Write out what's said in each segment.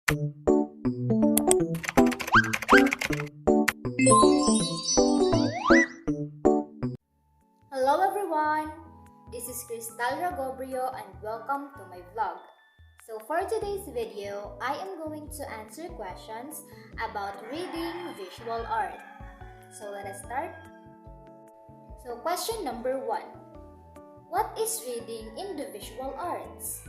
Hello everyone! This is Cristal Ragobrio and welcome to my vlog. So for today's video, I am going to answer questions about reading visual art. So let us start. So question number 1. What is reading in the visual arts?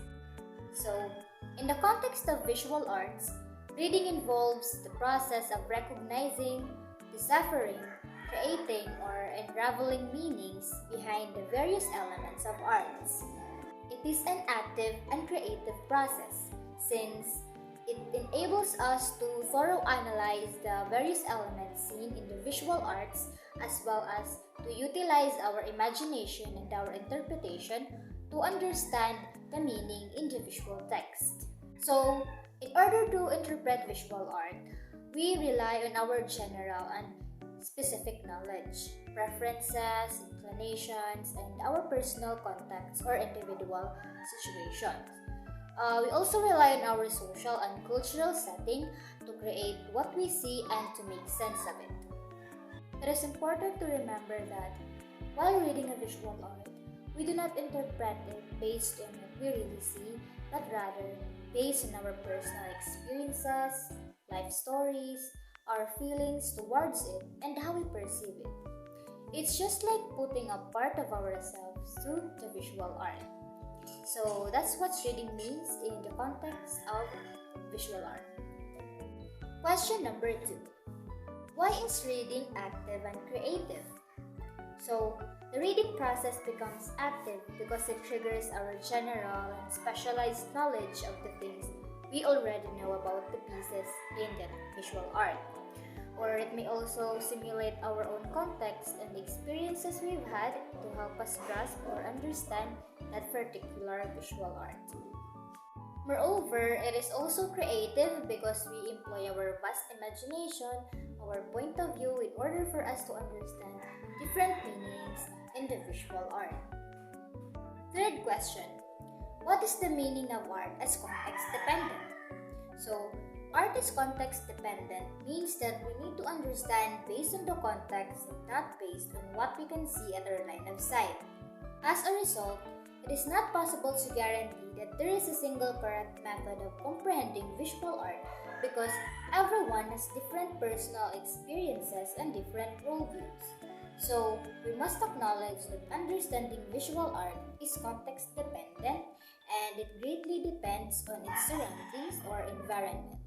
So in the context of visual arts, reading involves the process of recognizing, deciphering, creating, or unraveling meanings behind the various elements of arts. It is an active and creative process since it enables us to thoroughly analyze the various elements seen in the visual arts as well as to utilize our imagination and our interpretation to understand the meaning in the visual text. So, in order to interpret visual art, we rely on our general and specific knowledge, preferences, inclinations, and our personal contexts or individual situations. We also rely on our social and cultural setting to create what we see and to make sense of it. It is important to remember that while reading a visual art, we do not interpret it based on what we really see, but rather based on our personal experiences, life stories, our feelings towards it, and how we perceive it. It's just like putting a part of ourselves through the visual art. So that's what reading means in the context of visual art. Question number 2. Why is reading active and creative? So, the reading process becomes active because it triggers our general and specialized knowledge of the things we already know about the pieces in the visual art. Or it may also simulate our own context and the experiences we've had to help us grasp or understand that particular visual art. Moreover, it is also creative because we employ our vast imagination, our point of view in order for us to understand different meanings in the visual art. Third question. What is the meaning of art as context dependent? So, art is context dependent means that we need to understand based on the context and not based on what we can see at our line of sight. As a result, it is not possible to guarantee that there is a single correct method of comprehending visual art because everyone has different personal experiences and different worldviews. So, we must acknowledge that understanding visual art is context dependent and it greatly depends on its surroundings or environment.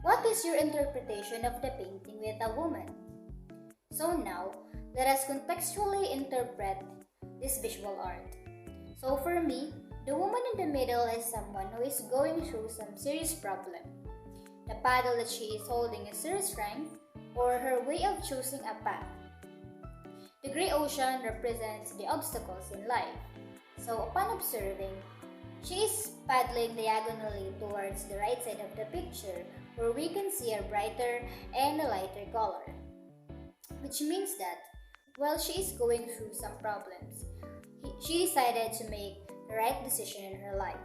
What is your interpretation of the painting with a woman? So now, let us contextually interpret this visual art. So for me, the woman in the middle is someone who is going through some serious problem. The paddle that she is holding is her strength or her way of choosing a path. The gray ocean represents the obstacles in life. So upon observing, she is paddling diagonally towards the right side of the picture where we can see a brighter and a lighter color. Which means that while she is going through some problems, she decided to make the right decision in her life,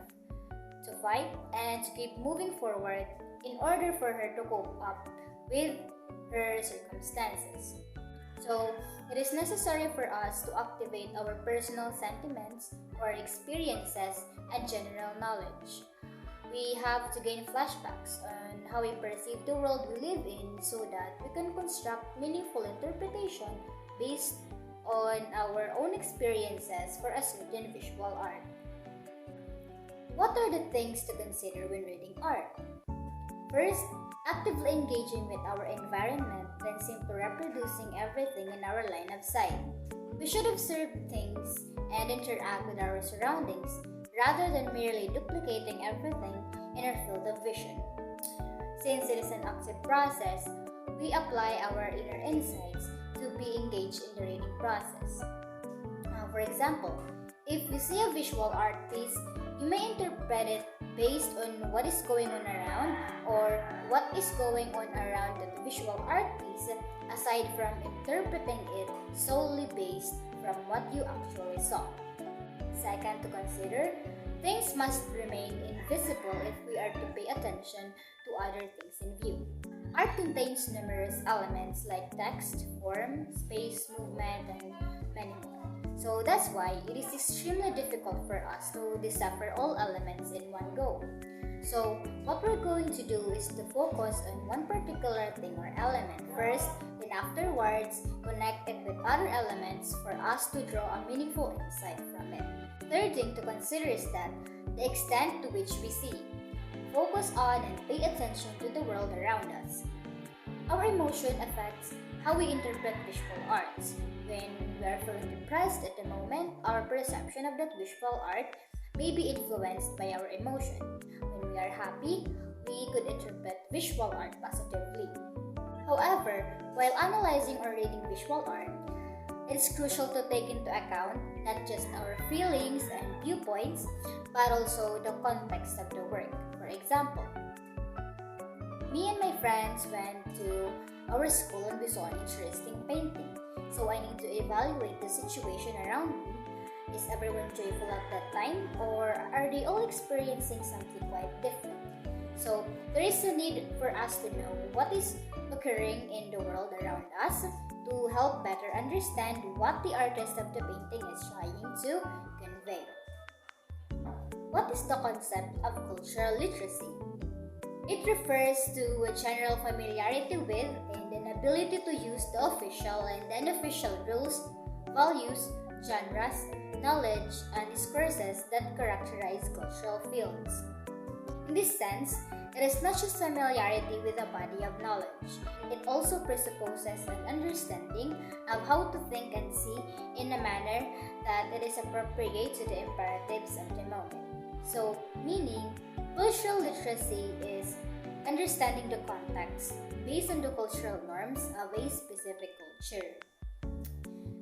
to fight and to keep moving forward in order for her to cope up with her circumstances. So, it is necessary for us to activate our personal sentiments or experiences and general knowledge. We have to gain flashbacks on how we perceive the world we live in so that we can construct meaningful interpretation based on our own experiences for a certain visual art. What are the things to consider when reading art? First, actively engaging with our environment than simply reproducing everything in our line of sight. We should observe things and interact with our surroundings rather than merely duplicating everything in our field of vision. Since it is an active process, we apply our inner insights to be engaged in the reading process. For example, if you see a visual art piece, you may interpret it based on what is going on around or what is going on around the visual art piece aside from interpreting it solely based from what you actually saw. Second to consider, things must remain invisible if we are to pay attention attention to other things in view. Art contains numerous elements like text, form, space, movement, and many more. So that's why it is extremely difficult for us to decipher all elements in one go. So what we're going to do is to focus on one particular thing or element first, then afterwards connect it with other elements for us to draw a meaningful insight from it. Third thing to consider is that the extent to which we see. Focus on and pay attention to the world around us. Our emotion affects how we interpret visual arts. When we are feeling depressed at the moment, our perception of that visual art may be influenced by our emotion. When we are happy, we could interpret visual art positively. However, while analyzing or reading visual art, it's crucial to take into account not just our feelings and viewpoints, but also the context of the work. For example, me and my friends went to our school and we saw an interesting painting. So I need to evaluate the situation around me. Is everyone joyful at that time, or are they all experiencing something quite different? So there is a need for us to know what is occurring in the world around us to help better understand what the artist of the painting is trying to convey. What is the concept of cultural literacy? It refers to a general familiarity with and an ability to use the official and unofficial rules, values, genres, knowledge, and discourses that characterize cultural fields. In this sense, it is not just familiarity with a body of knowledge. It also presupposes an understanding of how to think and see in a manner that it is appropriate to the imperatives of the moment. So, meaning, cultural literacy is understanding the context based on the cultural norms of a specific culture.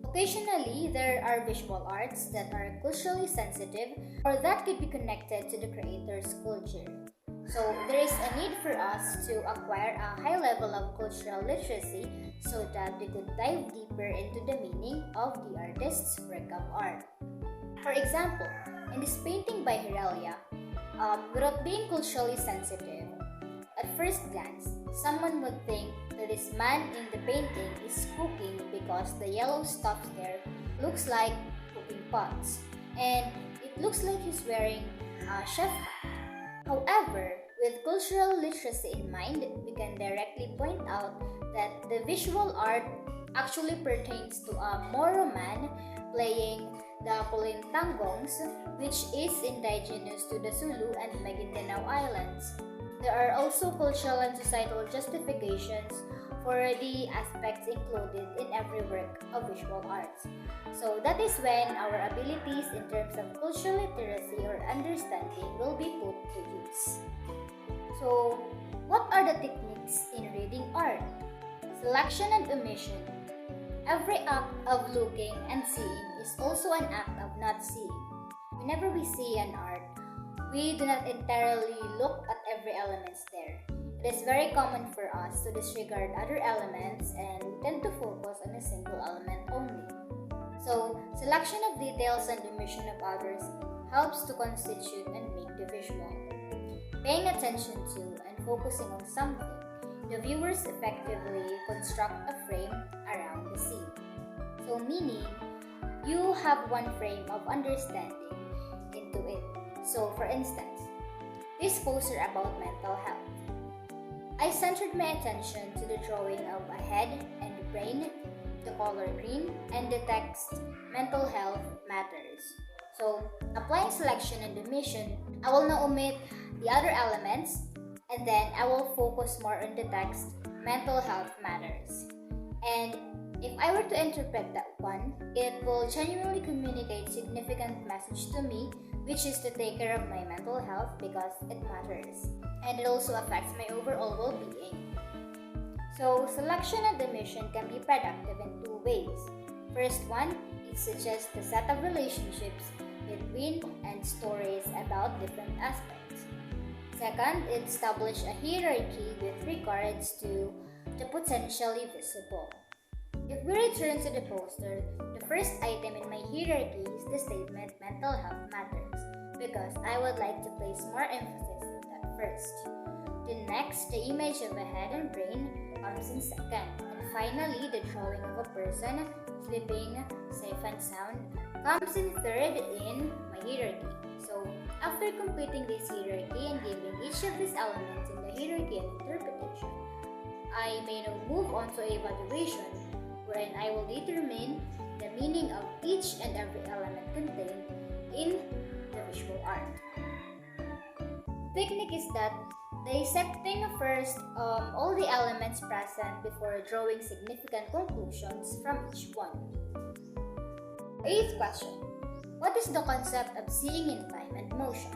Occasionally, there are visual arts that are culturally sensitive or that could be connected to the creator's culture. So, there is a need for us to acquire a high level of cultural literacy so that we could dive deeper into the meaning of the artist's work of art. For example, in this painting by Herelia, without being culturally sensitive, at first glance, someone would think that this man in the painting is cooking because the yellow stuff there looks like cooking pots, and it looks like he's wearing a chef hat. However, with cultural literacy in mind, we can directly point out that the visual art actually pertains to a Moro man playing the Pulintangongs, which is indigenous to the Sulu and Maguindanao Islands. There are also cultural and societal justifications for the aspects included in every work of visual arts. So that is when our abilities in terms of cultural literacy or understanding will be put to use. So, what are the techniques in reading art? Selection and omission. Every act of looking and seeing is also an act of not seeing. Whenever we see an art, we do not entirely look at every element there. It is very common for us to disregard other elements and we tend to focus on a single element only. So, selection of details and omission of others helps to constitute and make the visual. Paying attention to and focusing on something, the viewers effectively construct a frame around the scene. So, meaning, you have one frame of understanding into it. So, for instance, this poster about mental health. I centered my attention to the drawing of a head and brain, the color green, and the text, mental health matters. So, applying selection and omission, I will now omit the other elements, and then I will focus more on the text, mental health matters. And if I were to interpret that one, it will genuinely communicate significant message to me, which is to take care of my mental health because it matters. And it also affects my overall well-being. So, selection and omission can be productive in two ways. First one, it suggests a set of relationships between and stories about different aspects. Second, it establishes a hierarchy with regards to the potentially visible. If we return to the poster, the first item in my hierarchy is the statement mental health matters because I would like to place more emphasis on that first. Then next, the image of a head and brain comes in second. And finally, the drawing of a person sleeping safe and sound comes in third in my hierarchy. So, after completing this hierarchy and giving each of these elements in the hierarchy an interpretation, I may now move on to evaluation, wherein I will determine the meaning of each and every element contained in the visual art. Technique is that dissecting first all the elements present before drawing significant conclusions from each one. Eighth question. What is the concept of seeing in time and motion?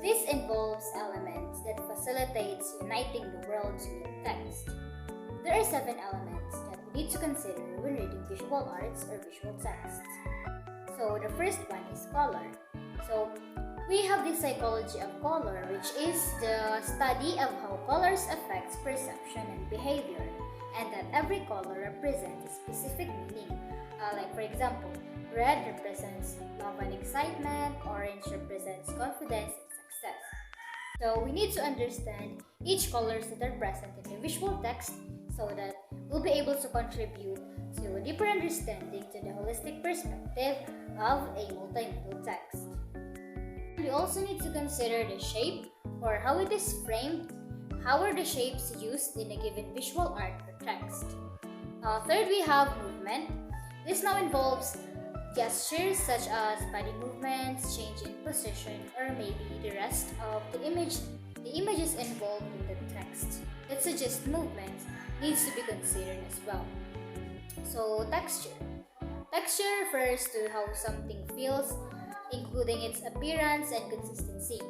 This involves elements that facilitates uniting the world to make text. There are 7 elements that we need to consider when reading visual arts or visual texts. So the first one is color. So we have the psychology of color, which is the study of how colors affects perception and behavior, and that every color represents a specific meaning. Like for example, red represents love and excitement, orange represents confidence and success. So we need to understand each colors that are present in the visual text so that we'll be able to contribute to a deeper understanding to the holistic perspective of a multimedia text. We also need to consider the shape or how it is framed. How are the shapes used in a given visual art or text? Third, we have movement. This now involves gestures such as body movements, change in position, or maybe the rest of the images involved in the text that suggest movements needs to be considered as well. So texture. Texture refers to how something feels, including its appearance and consistency.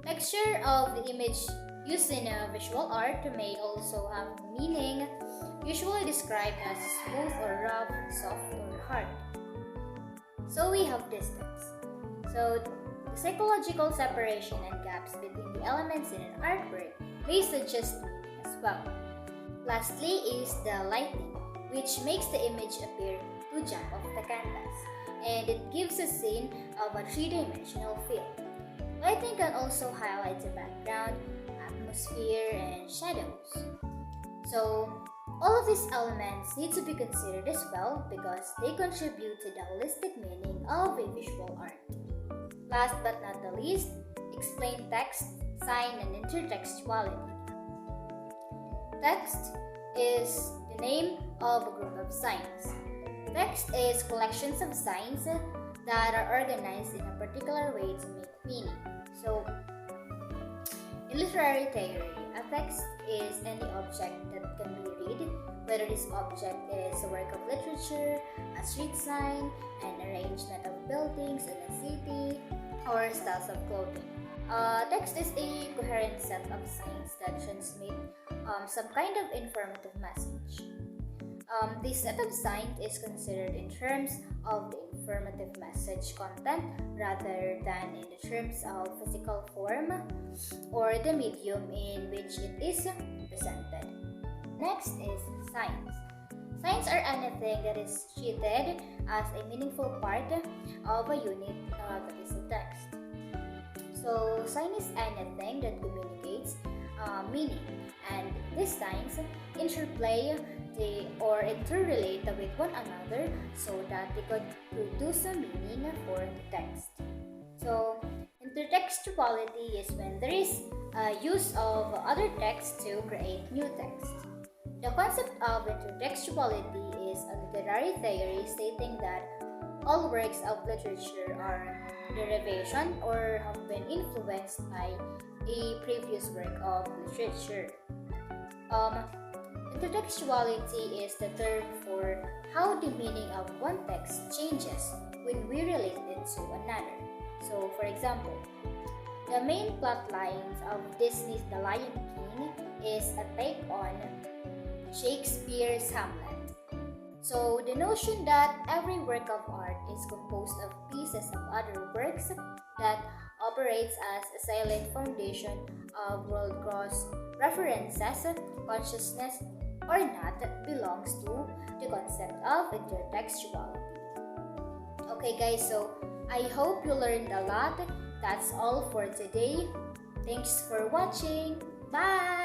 Texture of the image used in a visual art may also have meaning, usually described as smooth or rough, soft or hard. So we have distance. So the psychological separation and gaps between the elements in an artwork may suggest meaning as well. Lastly is the lighting, which makes the image appear to jump off the canvas, and it gives a scene of a three-dimensional feel. Lighting can also highlight the background, atmosphere, and shadows. So, all of these elements need to be considered as well because they contribute to the holistic meaning of a visual art. Last but not the least, explain text, sign, and intertextuality. Text is the name of a group of signs. Text is collections of signs that are organized in a particular way to make meaning. So, in literary theory, a text is any object that can be read, whether this object is a work of literature, a street sign, an arrangement of buildings in a city, or styles of clothing. Text is a coherent set of signs that transmit some kind of informative message. This set of signs is considered in terms of the informative message content rather than in the terms of physical form or the medium in which it is presented. Next is signs. Signs are anything that is treated as a meaningful part of a unit that is a text. So, sign is anything that communicates meaning, and these signs interplay or interrelate with one another so that they could produce a meaning for the text. So, intertextuality is when there is a use of other text to create new text. The concept of intertextuality is a literary theory stating that all works of literature are derivation or have been influenced by a previous work of literature. Intertextuality is the term for how the meaning of one text changes when we relate it to another. So, for example, the main plot lines of Disney's The Lion King is a take on Shakespeare's Hamlet. So, the notion that every work of art is composed of pieces of other works that operates as a silent foundation of world-class references, consciousness, or not belongs to the concept of intertextuality. Okay guys, so I hope you learned a lot. That's all for today. Thanks for watching. Bye!